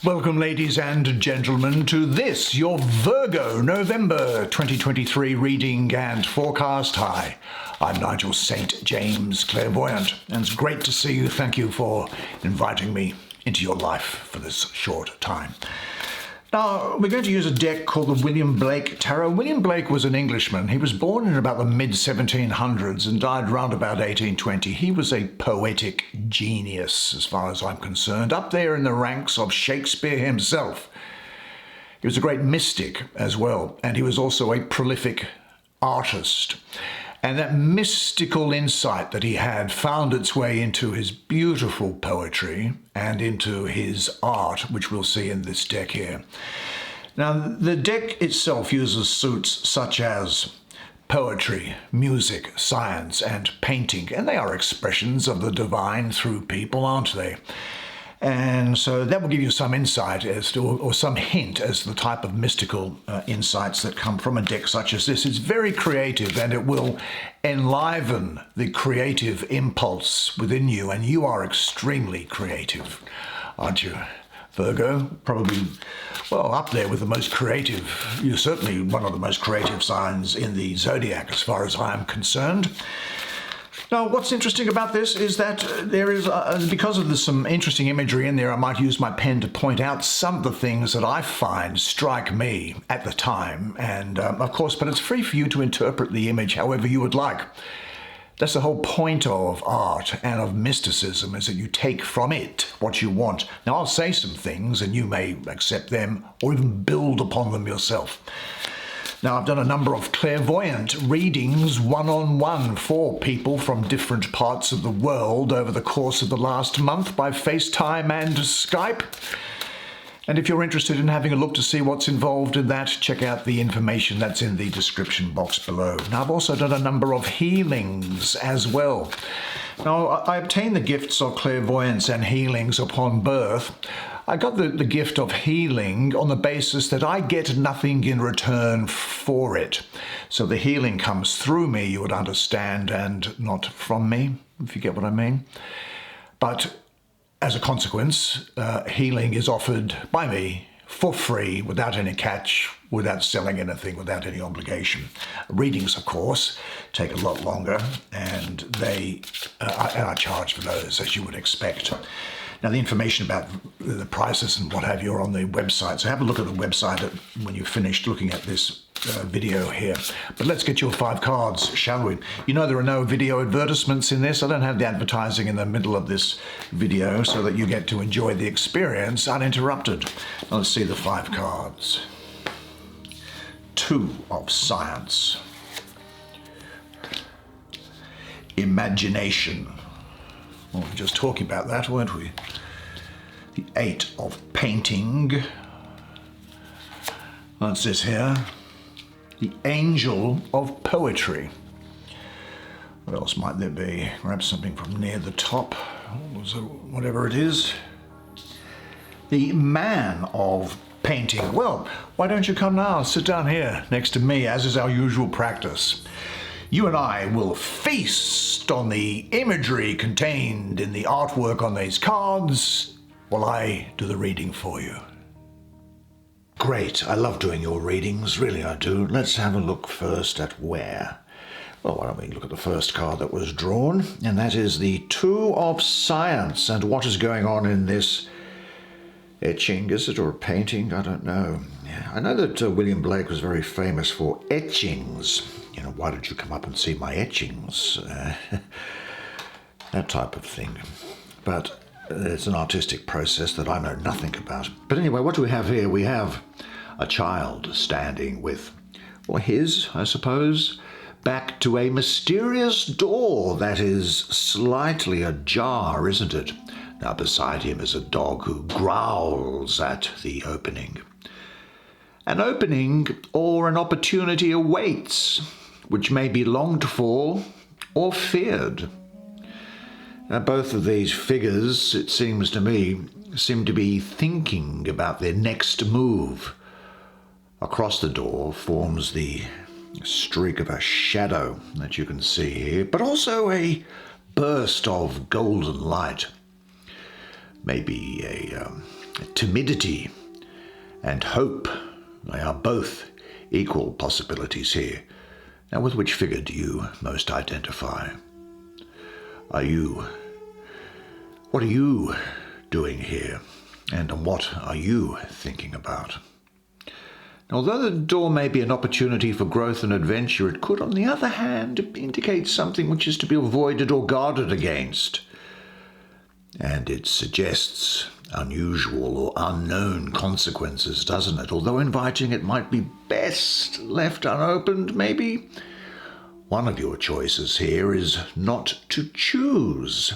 Welcome, ladies and gentlemen, to this, your Virgo November 2023 reading and forecast. Hi, I'm Nigel Saint James, clairvoyant, and it's great to see you. Thank you for inviting me into your life for this short time. Now, we're going to use a deck called the William Blake Tarot. William Blake was an Englishman. He was born in about the mid-1700s and died around about 1820. He was a poetic genius, as far as I'm concerned, up there in the ranks of Shakespeare himself. He was a great mystic as well, and he was also a prolific artist. And that mystical insight that he had found its way into his beautiful poetry and into his art, which we'll see in this deck here. Now, the deck itself uses suits such as poetry, music, science, and painting, and they are expressions of the divine through people, aren't they? And so that will give you some insight as to, or some hint as to the type of mystical insights that come from a deck such as this. It's very creative, and it will enliven the creative impulse within you, and you are extremely creative, aren't you, Virgo? Probably, well, up there with the most creative. You're certainly one of the most creative signs in the zodiac as far as I am concerned. Now, what's interesting about this is that there is, because of some interesting imagery in there, I might use my pen to point out some of the things that I find strike me at the time. And of course, but it's free for you to interpret the image however you would like. That's the whole point of art and of mysticism, is that you take from it what you want. Now, I'll say some things and you may accept them or even build upon them yourself. Now, I've done a number of clairvoyant readings one-on-one for people from different parts of the world over the course of the last month by FaceTime and Skype. And if you're interested in having a look to see what's involved in that, check out the information that's in the description box below. Now, I've also done a number of healings as well. Now, I obtained the gifts of clairvoyance and healings upon birth. I got the gift of healing on the basis that I get nothing in return for it. So the healing comes through me, you would understand, and not from me, if you get what I mean. But as a consequence, healing is offered by me for free, without any catch, without selling anything, without any obligation. Readings, of course, take a lot longer, and I charge for those, as you would expect. Now, the information about the prices and what have you are on the website, so have a look at the website when you've finished looking at this video here. But let's get your 5 cards, shall we? You know there are no video advertisements in this. I don't have the advertising in the middle of this video so that you get to enjoy the experience uninterrupted. Now, let's see the 5 cards. 2 of Science. Imagination. Well, we were just talking about that, weren't we? The 8 of Painting. What's this here? The Angel of Poetry. What else might there be? Perhaps something from near the top, whatever it is. The Man of Painting. Well, why don't you come now? Sit down here next to me, as is our usual practice. You and I will feast on the imagery contained in the artwork on these cards while I do the reading for you. Great, I love doing your readings, really I do. Let's have a look first at where. Well, why don't we look at the first card that was drawn, and that is the 2 of Science. And what is going on in this etching, is it, or a painting? I don't know. Yeah, I know that William Blake was very famous for etchings. You know, why don't you come up and see my etchings? That type of thing. But it's an artistic process that I know nothing about. But anyway, what do we have here? We have a child standing with, well, his, I suppose, back to a mysterious door that is slightly ajar, isn't it? Now, beside him is a dog who growls at the opening. An opening or an opportunity awaits, which may be longed for or feared. Now, both of these figures, it seems to me, seem to be thinking about their next move. Across the door forms the streak of a shadow that you can see here, but also a burst of golden light. Maybe timidity and hope. They are both equal possibilities here. Now, with which figure do you most identify? What are you doing here? And what are you thinking about? Although the door may be an opportunity for growth and adventure, it could, on the other hand, indicate something which is to be avoided or guarded against. And it suggests unusual or unknown consequences, doesn't it? Although inviting, it might be best left unopened. Maybe one of your choices here is not to choose.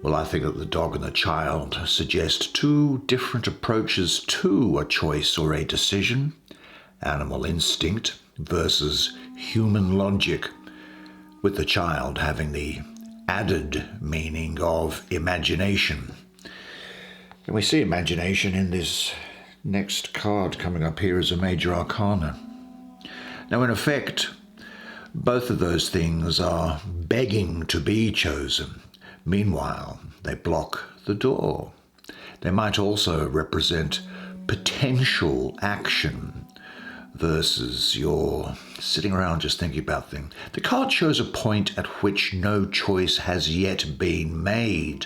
Well, I think that the dog and the child suggest two different approaches to a choice or a decision. Animal instinct versus human logic, with the child having the added meaning of imagination. And we see imagination in this next card coming up here as a major arcana. Now, in effect, both of those things are begging to be chosen. Meanwhile, they block the door. They might also represent potential action versus your sitting around just thinking about things. The card shows a point at which no choice has yet been made,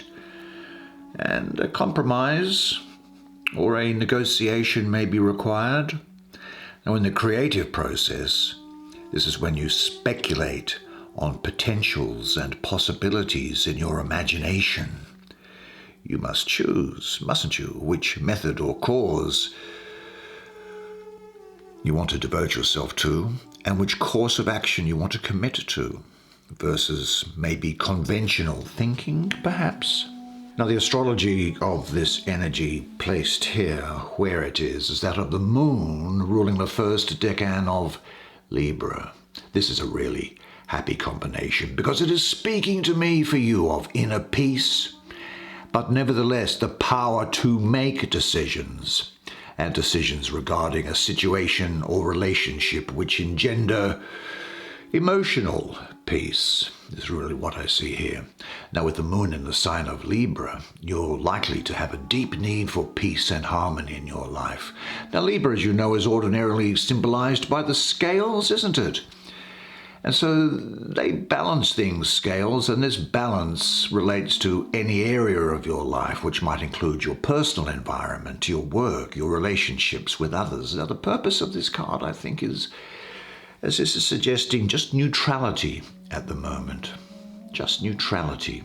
and a compromise or a negotiation may be required. Now, in the creative process, this is when you speculate on potentials and possibilities in your imagination. You must choose, mustn't you, which method or cause you want to devote yourself to, and which course of action you want to commit to, versus maybe conventional thinking, perhaps. Now, the astrology of this energy placed here, where it is that of the moon ruling the first decan of Libra. This is a really happy combination, because it is speaking to me for you of inner peace, but nevertheless the power to make decisions, and decisions regarding a situation or relationship which engender emotional peace is really what I see here. Now, with the moon in the sign of Libra, you're likely to have a deep need for peace and harmony in your life. Now, Libra, as you know, is ordinarily symbolized by the scales, isn't it? And so they balance things, scales, and this balance relates to any area of your life, which might include your personal environment, your work, your relationships with others. Now, the purpose of this card, I think, is, as this is suggesting, just neutrality at the moment. Just neutrality.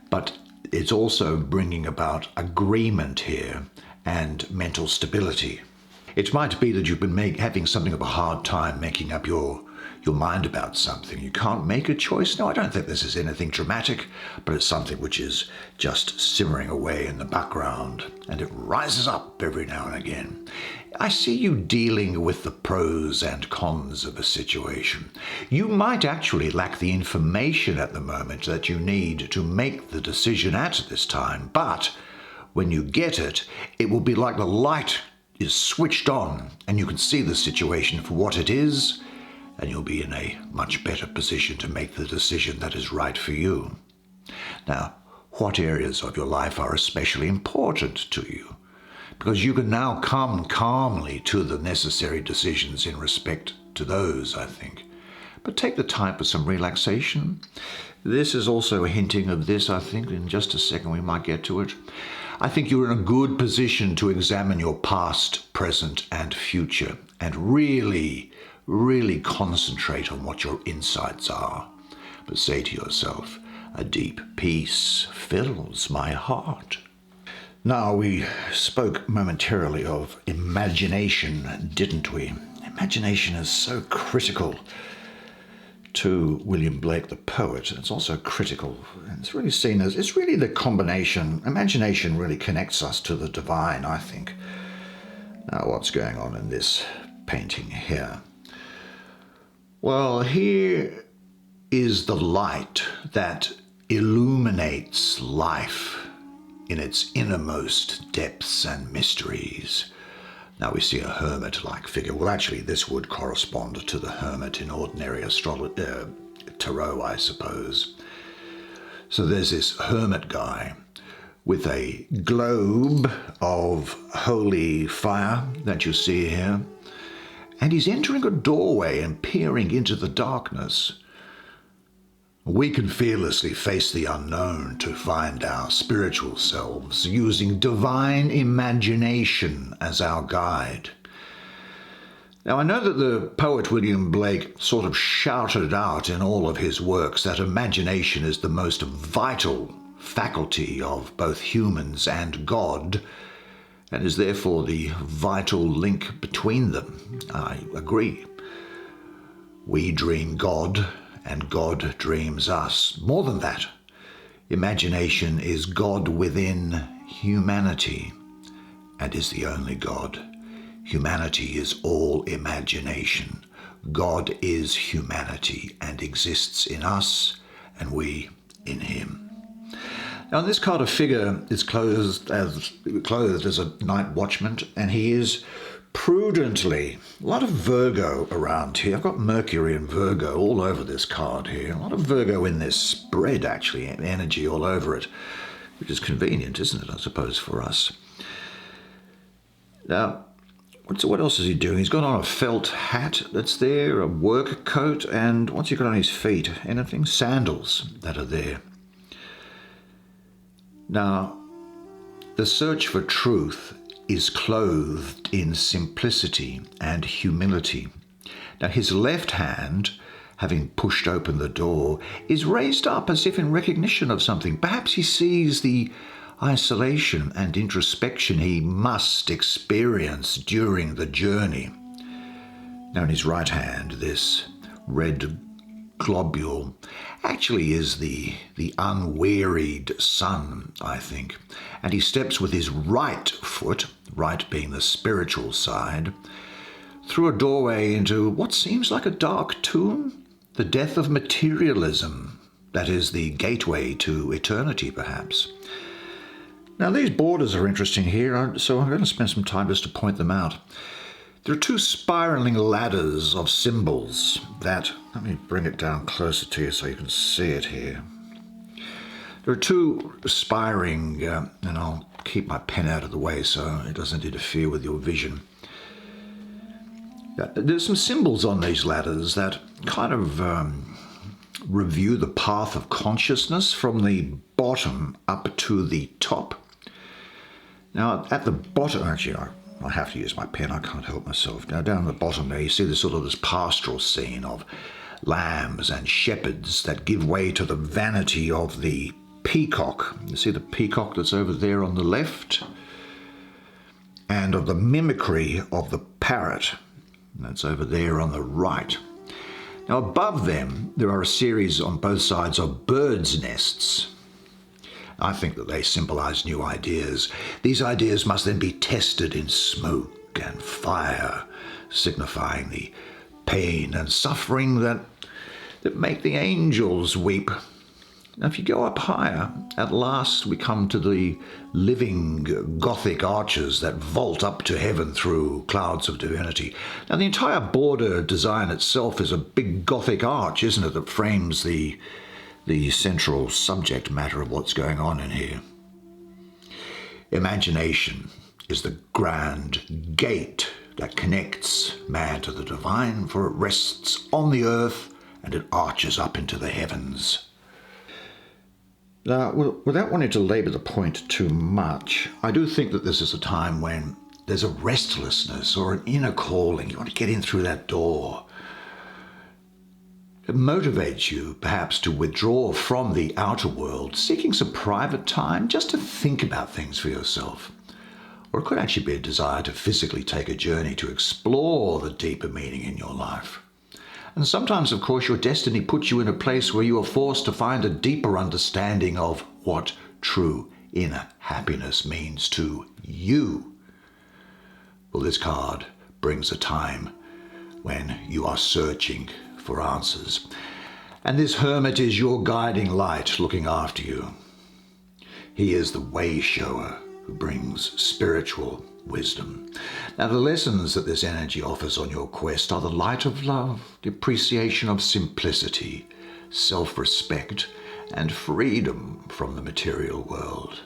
But it's also bringing about agreement here and mental stability. It might be that you've been having something of a hard time making up your mind about something. You can't make a choice. No, I don't think this is anything dramatic, but it's something which is just simmering away in the background, and it rises up every now and again. I see you dealing with the pros and cons of a situation. You might actually lack the information at the moment that you need to make the decision at this time, but when you get it, it will be like the light is switched on and you can see the situation for what it is, and you'll be in a much better position to make the decision that is right for you. Now, what areas of your life are especially important to you? Because you can now come calmly to the necessary decisions in respect to those, I think. But take the time for some relaxation. This is also hinting of this, I think. In just a second we might get to it. I think you're in a good position to examine your past, present, and future, and really concentrate on what your insights are. But say to yourself, a deep peace fills my heart. Now, we spoke momentarily of imagination, didn't we? Imagination is so critical to William Blake, the poet. It's also critical, and it's really seen as, it's really the combination. Imagination really connects us to the divine, I think. Now, what's going on in this painting here? Well, here is the light that illuminates life in its innermost depths and mysteries. Now we see a hermit-like figure. Well, actually, this would correspond to the hermit in ordinary tarot, I suppose. So there's this hermit guy with a globe of holy fire that you see here. And he's entering a doorway and peering into the darkness. We can fearlessly face the unknown to find our spiritual selves, using divine imagination as our guide. Now, I know that the poet William Blake sort of shouted out in all of his works that imagination is the most vital faculty of both humans and God, and is therefore the vital link between them. I agree. We dream God, and God dreams us. More than that, imagination is God within humanity, and is the only God. Humanity is all imagination. God is humanity and exists in us, and we in him. Now, in this card, a figure is clothed as a night watchman, and he is prudently, a lot of Virgo around here. I've got Mercury and Virgo all over this card here. A lot of Virgo in this spread, actually, energy all over it, which is convenient, isn't it, I suppose, for us. Now, what else is he doing? He's got on a felt hat that's there, a work coat, and what's he got on his feet? Anything? Sandals that are there. Now, the search for truth is clothed in simplicity and humility. Now, his left hand, having pushed open the door, is raised up as if in recognition of something. Perhaps he sees the isolation and introspection he must experience during the journey. Now, in his right hand, this red globule actually is the unwearied sun, I think. And he steps with his right foot, right being the spiritual side, through a doorway into what seems like a dark tomb, the death of materialism. That is the gateway to eternity, perhaps. Now, these borders are interesting here, so I'm going to spend some time just to point them out. There are two spiraling ladders of symbols that, let me bring it down closer to you so you can see it here. There are two aspiring, and I'll keep my pen out of the way so it doesn't interfere with your vision. There's some symbols on these ladders that kind of review the path of consciousness from the bottom up to the top. Now, at the bottom, actually, I have to use my pen, I can't help myself. Now, down the bottom there, you see this pastoral scene of lambs and shepherds that give way to the vanity of the peacock. You see the peacock that's over there on the left? And of the mimicry of the parrot. That's over there on the right. Now, above them, there are a series on both sides of birds' nests. I think that they symbolize new ideas. These ideas must then be tested in smoke and fire, signifying the pain and suffering that make the angels weep. Now, if you go up higher, at last we come to the living Gothic arches that vault up to heaven through clouds of divinity. Now, the entire border design itself is a big Gothic arch, isn't it, that frames the central subject matter of what's going on in here. Imagination is the grand gate that connects man to the divine, for it rests on the earth and it arches up into the heavens. Now, without wanting to labour the point too much, I do think that this is a time when there's a restlessness or an inner calling. You want to get in through that door. It motivates you, perhaps, to withdraw from the outer world, seeking some private time just to think about things for yourself. Or it could actually be a desire to physically take a journey to explore the deeper meaning in your life. And sometimes, of course, your destiny puts you in a place where you are forced to find a deeper understanding of what true inner happiness means to you. Well, this card brings a time when you are searching for answers. And this hermit is your guiding light looking after you. He is the way shower who brings spiritual wisdom. Now, the lessons that this energy offers on your quest are the light of love, the appreciation of simplicity, self-respect, and freedom from the material world.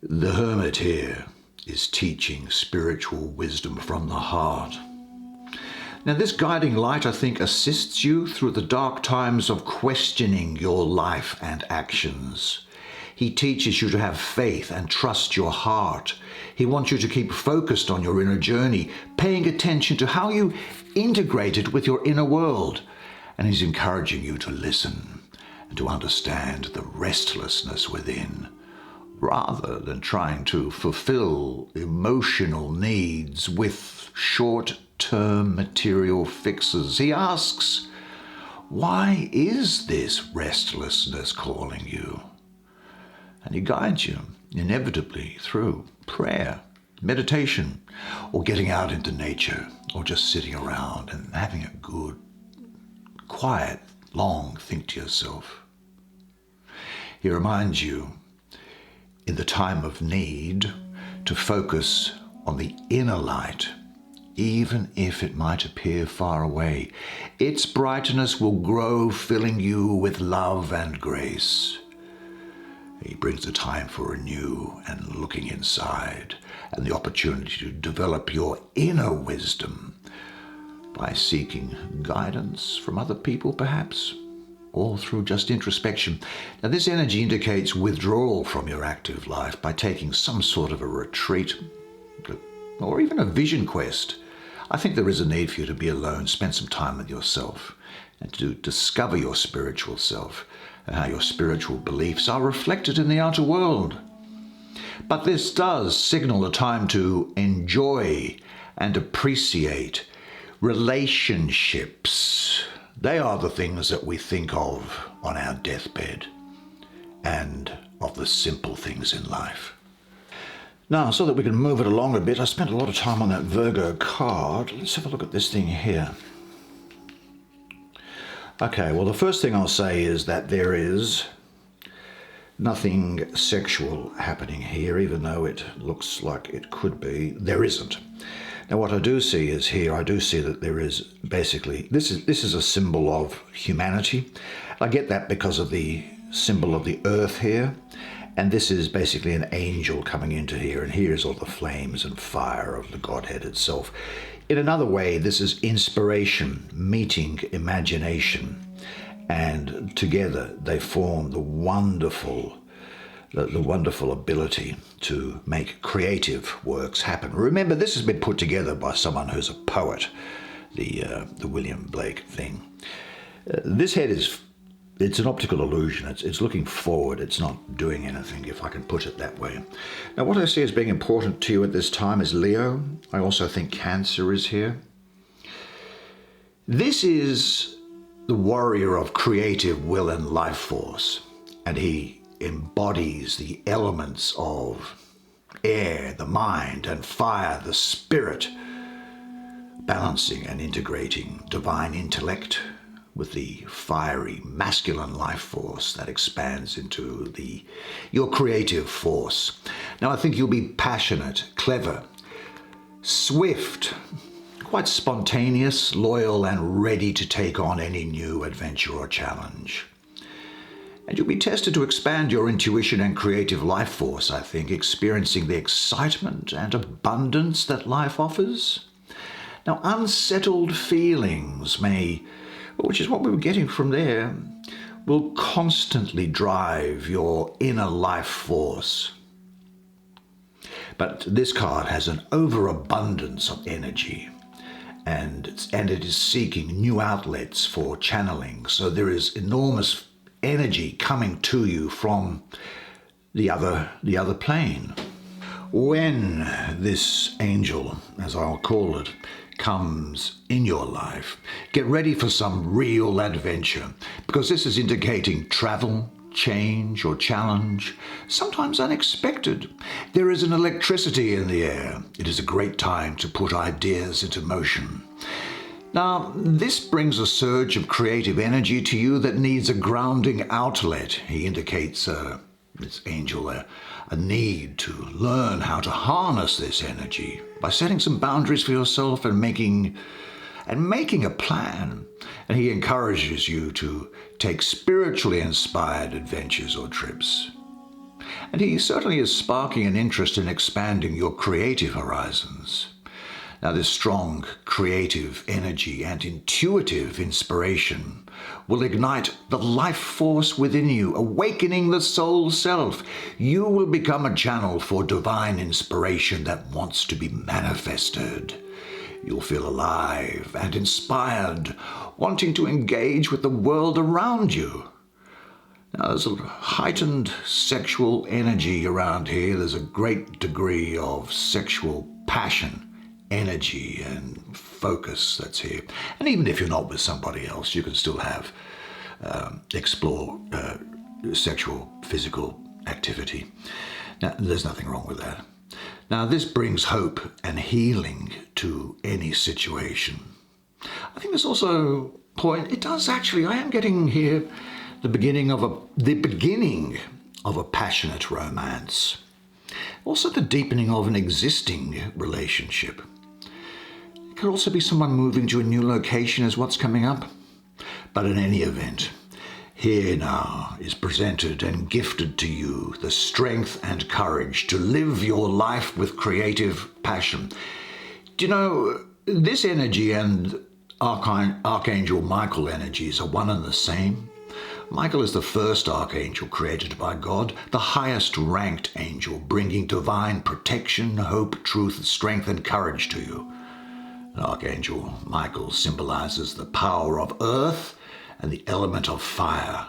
The Hermit here is teaching spiritual wisdom from the heart. Now, this guiding light, I think, assists you through the dark times of questioning your life and actions. He teaches you to have faith and trust your heart. He wants you to keep focused on your inner journey, paying attention to how you integrate it with your inner world. And he's encouraging you to listen and to understand the restlessness within, rather than trying to fulfill emotional needs with short-term material fixes. He asks, why is this restlessness calling you? And he guides you inevitably through prayer, meditation, or getting out into nature, or just sitting around and having a good, quiet, long think to yourself. He reminds you, in the time of need, to focus on the inner light, even if it might appear far away. Its brightness will grow, filling you with love and grace. He brings the time for renew and looking inside, and the opportunity to develop your inner wisdom by seeking guidance from other people, perhaps, or through just introspection. Now, this energy indicates withdrawal from your active life by taking some sort of a retreat or even a vision quest. I think there is a need for you to be alone, spend some time with yourself, and to discover your spiritual self and how your spiritual beliefs are reflected in the outer world. But this does signal a time to enjoy and appreciate relationships. They are the things that we think of on our deathbed, and of the simple things in life. Now, so that we can move it along a bit, I spent a lot of time on that Virgo card. Let's have a look at this thing here. Okay, well, the first thing I'll say is that there is nothing sexual happening here, even though it looks like it could be. There isn't. Now, what I do see is here, I do see that there is basically, this is a symbol of humanity. I get that because of the symbol of the earth here. And this is basically an angel coming into here, and here's all the flames and fire of the Godhead itself. In another way, this is inspiration, meeting imagination, and together they form the wonderful ability to make creative works happen. Remember, this has been put together by someone who's a poet, the William Blake thing. This head it's an optical illusion. It's looking forward. It's not doing anything, if I can put it that way. Now, what I see as being important to you at this time is Leo. I also think Cancer is here. This is the warrior of creative will and life force, and he embodies the elements of air, the mind, and fire, the spirit, balancing and integrating divine intellect with the fiery masculine life force that expands into your creative force. Now, I think you'll be passionate, clever, swift, quite spontaneous, loyal, and ready to take on any new adventure or challenge. And you'll be tested to expand your intuition and creative life force, I think, experiencing the excitement and abundance that life offers. Now, unsettled feelings which is what we were getting from there, will constantly drive your inner life force. But this card has an overabundance of energy, and it is seeking new outlets for channeling. So there is enormous energy coming to you from the other plane. When this angel, as I'll call it, comes in your life, get ready for some real adventure, because this is indicating travel, change, or challenge, sometimes unexpected. There is an electricity in the air. It is a great time to put ideas into motion. Now, this brings a surge of creative energy to you that needs a grounding outlet. He indicates, this angel, a need to learn how to harness this energy by setting some boundaries for yourself and making a plan. And he encourages you to take spiritually inspired adventures or trips. And he certainly is sparking an interest in expanding your creative horizons. Now, this strong creative energy and intuitive inspiration will ignite the life force within you, awakening the soul self. You will become a channel for divine inspiration that wants to be manifested. You'll feel alive and inspired, wanting to engage with the world around you. Now, there's a heightened sexual energy around here. There's a great degree of sexual passion, energy and focus that's here. And even if you're not with somebody else, you can still explore sexual, physical activity. Now, there's nothing wrong with that. Now, this brings hope and healing to any situation. I think there's also a point, it does actually, I am getting here the beginning of a passionate romance. Also the deepening of an existing relationship. It could also be someone moving to a new location is what's coming up. But in any event, here now is presented and gifted to you the strength and courage to live your life with creative passion. Do you know, this energy and Archangel Michael energies are one and the same. Michael is the first archangel created by God, the highest ranked angel, bringing divine protection, hope, truth, strength, and courage to you. Archangel Michael symbolizes the power of earth and the element of fire.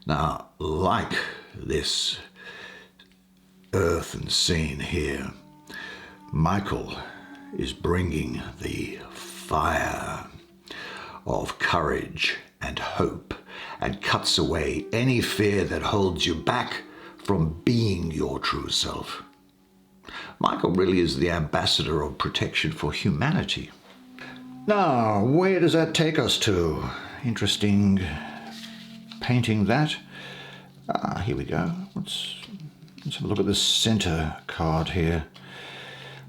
Now, like this earthen scene here, Michael is bringing the fire of courage and hope and cuts away any fear that holds you back from being your true self. Michael really is the ambassador of protection for humanity. Now, where does that take us to? Interesting painting that. Here we go. Let's have a look at this center card here.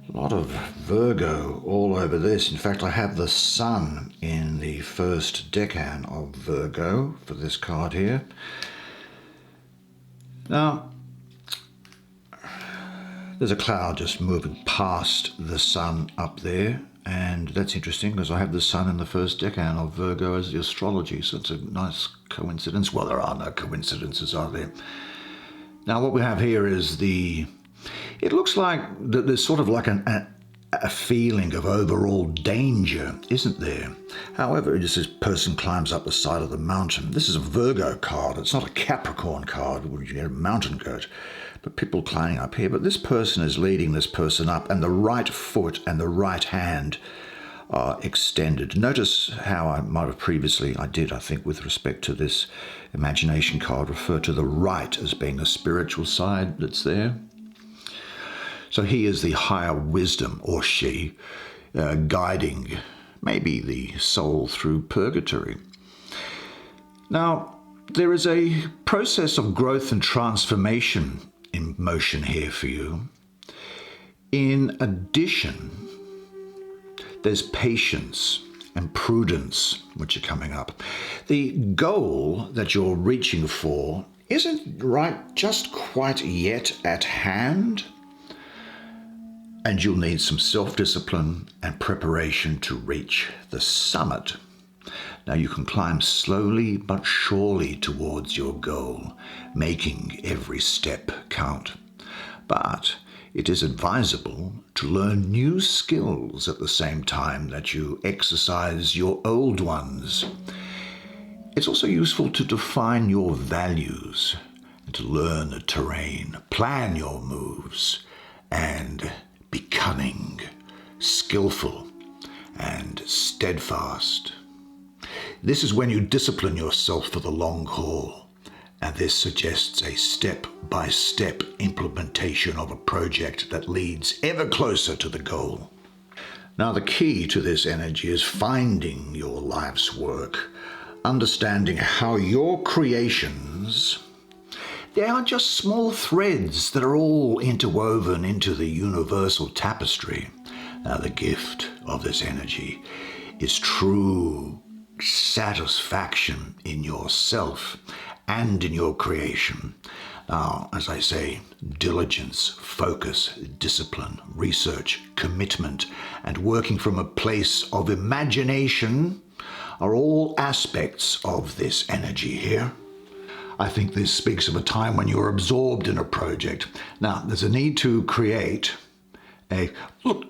A lot of Virgo all over this. In fact, I have the sun in the first decan of Virgo for this card here. Now, there's a cloud just moving past the sun up there, and that's interesting because I have the sun in the first decan of Virgo as the astrology, so it's a nice coincidence. Well, there are no coincidences, are there? Now, what we have here is it looks like there's sort of like a feeling of overall danger, isn't there? However, this person climbs up the side of the mountain. This is a Virgo card. It's not a Capricorn card where you get a mountain goat. But people climbing up here. But this person is leading this person up, and the right foot and the right hand are extended. Notice how I might have previously, I think, with respect to this imagination card, refer to the right as being the spiritual side that's there. So he is the higher wisdom, or she, guiding maybe the soul through purgatory. Now, there is a process of growth and transformation in motion here for you. In addition, there's patience and prudence which are coming up. The goal that you're reaching for isn't just quite yet at hand, and you'll need some self-discipline and preparation to reach the summit. Now, you can climb slowly but surely towards your goal, making every step count. But it is advisable to learn new skills at the same time that you exercise your old ones. It's also useful to define your values and to learn the terrain, plan your moves, and be cunning, skillful, and steadfast. This is when you discipline yourself for the long haul, and this suggests a step-by-step implementation of a project that leads ever closer to the goal. Now, the key to this energy is finding your life's work, understanding how your creations, they are just small threads that are all interwoven into the universal tapestry. Now, the gift of this energy is true satisfaction in yourself and in your creation. Now, as I say, diligence, focus, discipline, research, commitment, and working from a place of imagination are all aspects of this energy here. I think this speaks of a time when you're absorbed in a project. Now, there's a need to create look,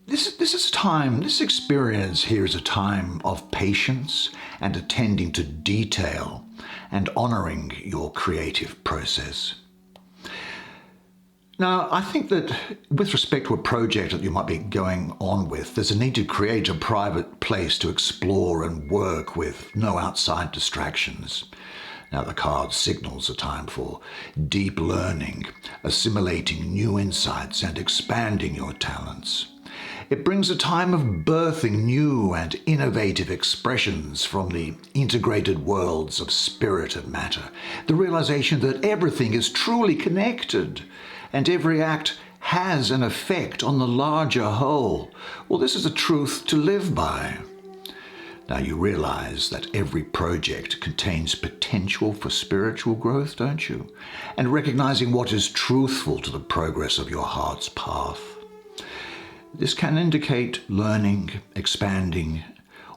this is a time, this experience here is a time of patience and attending to detail and honoring your creative process. Now, I think that with respect to a project that you might be going on with, there's a need to create a private place to explore and work with no outside distractions. Now, the card signals a time for deep learning, assimilating new insights and expanding your talents. It brings a time of birthing new and innovative expressions from the integrated worlds of spirit and matter. The realization that everything is truly connected and every act has an effect on the larger whole. Well, this is a truth to live by. Now, you realize that every project contains potential for spiritual growth, don't you? And recognizing what is truthful to the progress of your heart's path. This can indicate learning, expanding,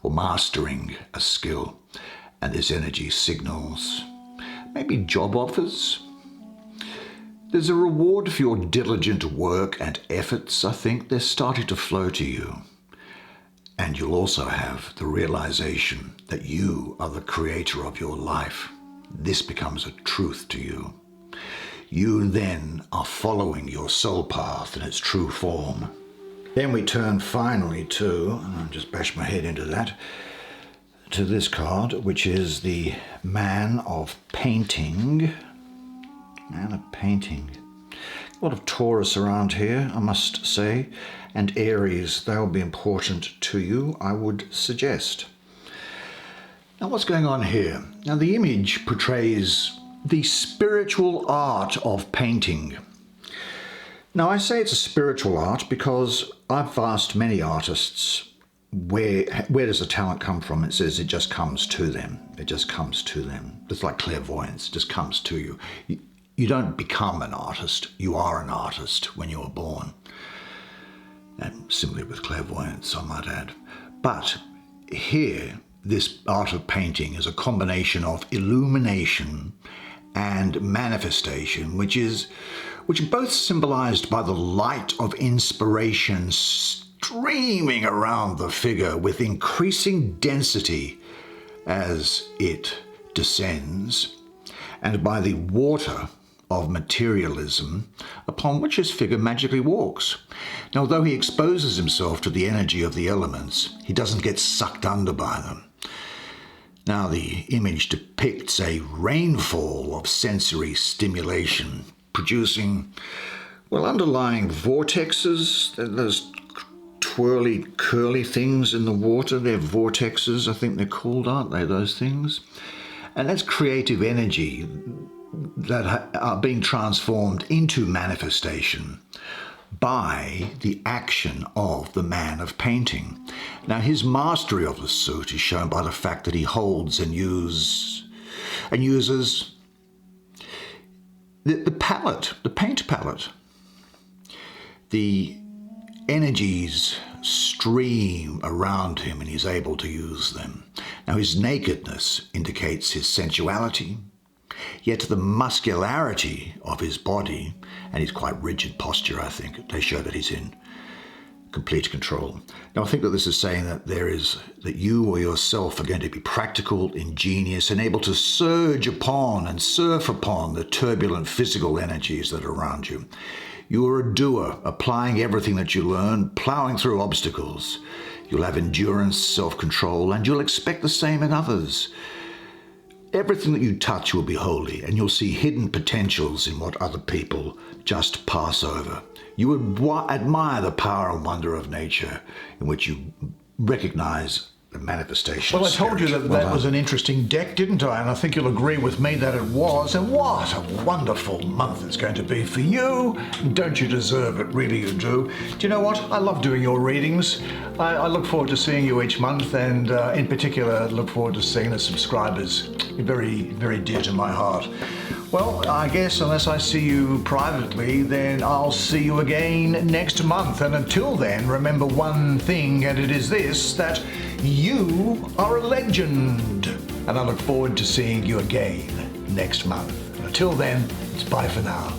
or mastering a skill. And this energy signals maybe job offers. There's a reward for your diligent work and efforts, I think. They're starting to flow to you. And you'll also have the realization that you are the creator of your life. This becomes a truth to you. You then are following your soul path in its true form. Then we turn finally to, and I'll just bash my head into that, to this card, which is the Man of Painting. Man of Painting. A lot of Taurus around here, I must say, and Aries. They'll be important to you, I would suggest. Now, what's going on here? Now, the image portrays the spiritual art of painting. Now, I say it's a spiritual art because I've asked many artists, where does the talent come from? It says it just comes to them. It just comes to them. It's like clairvoyance, it just comes to you. You don't become an artist, you are an artist when you were born. And similarly with clairvoyance, I might add. But here, this art of painting is a combination of illumination and manifestation, which are both symbolized by the light of inspiration streaming around the figure with increasing density as it descends, and by the water of materialism upon which his figure magically walks. Now, though he exposes himself to the energy of the elements, he doesn't get sucked under by them. Now, the image depicts a rainfall of sensory stimulation, producing, underlying vortexes. Those twirly, curly things in the water, they're vortexes, I think they're called, aren't they, those things? And that's creative energy that are being transformed into manifestation by the action of the Man of Painting. Now, his mastery of the suit is shown by the fact that he holds and uses the palette, the paint palette. The energies stream around him and he's able to use them. Now, his nakedness indicates his sensuality, yet the muscularity of his body and his quite rigid posture, I think, they show that he's in complete control. Now, I think that this is saying that you or yourself are going to be practical, ingenious, and able to surge upon and surf upon the turbulent physical energies that are around you. You are a doer, applying everything that you learn, plowing through obstacles. You'll have endurance, self-control, and you'll expect the same in others. Everything that you touch will be holy, and you'll see hidden potentials in what other people just pass over. You would admire the power and wonder of nature, in which you recognize the manifestation. Well, I told you that that was an interesting deck, didn't I? And I think you'll agree with me that it was. And what a wonderful month it's going to be for you. Don't you deserve it? Really, you do. Do you know what? I love doing your readings. I look forward to seeing you each month, and in particular, I look forward to seeing the subscribers. You're very, very dear to my heart. Well, I guess unless I see you privately, then I'll see you again next month. And until then, remember one thing, and it is this, that you are a legend. And I look forward to seeing you again next month. And until then, it's bye for now.